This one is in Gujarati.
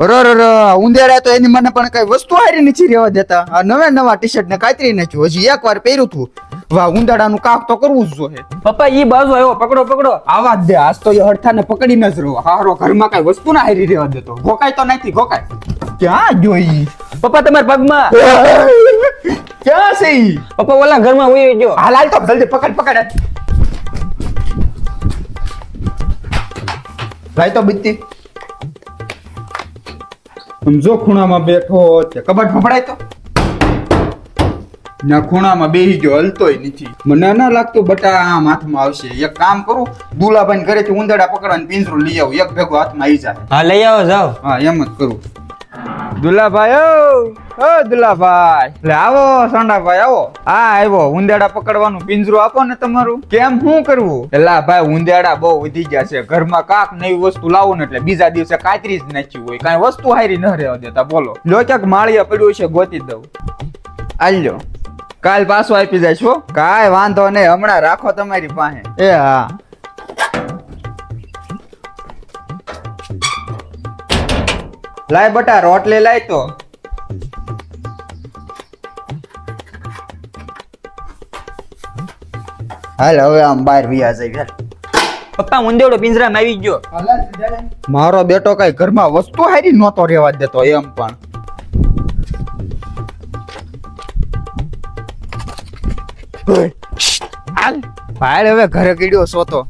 ઉંદેડા તો એની મને પણ કઈ વસ્તુ હારી નથી રહેવા દેતા. આ નવા ટી-શર્ટ ને કાતરી નાખ્યું, હજી એક વાર પહેર્યું તું. વાહ, ઉંદેડાનું કાક તો કરવું જ જોઈએ. પપ્પા ઈ બાજુ આવ્યો, પકડો. આવા જ દે, આજ તો એ હડથાને પકડીને જ રહો. હારો ઘરમાં કઈ વસ્તુ ના હારી રહેવા દેતો. ગોકાય તો નથી, ગોકાય. ક્યાં જોઈ? પપ્પા તમારા પગમાં. ક્યાં છે ઈ? પપ્પા ઓલા ઘરમાં ઉઈ ગયો. હાલ તો જલ્દી પકડ. ભાઈ તો બીતી સમજો, ખૂણામાં બેઠો છે. કબાટ ફફડાય તો ના, ખૂણામાં બેહી ગયો, હલતોય નથી. મને ના લાગતું બટા આમ હાથમાં આવશે. એક કામ કરું, દુલાભાઈ ઘરેથી ઉંદરડા પકડવાનું પિંજરું લઈ આવું, એક ભેગો હાથમાં આવી જાય. હા લઈ આવો, જાઓ. હા, એમ જ કરું. દુલાભાઈ, ઓ દુલાભાઈ, લે આવો. સોંડાભાઈ આવો. હા આવ્યો. ઉંદેડા પકડવાનું પિંજરું આપો ને તમારું. કેમ, શું કરવું? એલા ભાઈ, ઉંદેડા બહુ વધી ગયા છે. ઘરમાં કાક નવી વસ્તુ લાવો ને એટલે બીજા દિવસે કાતરી જ નાખ્યું હોય. કાંઈ વસ્તુ હારી ન રહેવા દેતા. બોલો, લો ક્યાંક માળિયા પડ્યું છે, ગોતી દઉં. આલ્યો, કાલ પાછો આપી જાય છો. કાંઈ વાંધો નહીં, હમણાં રાખો તમારી પાસે. એ હા. લાય બટા, રોટલી લાય તો. હાલ હવે આમ બહાર વિયા જાય. પપ્પા ઉંદેડો પિંજરામાં આવી ગયો. મારો બેટો કઈ ઘરમાં વસ્તુ હારી નહોતો રહેવા દેતો. એમ પણ હાલ ભાઈ, હવે ઘરે કીડ્યો સોતો.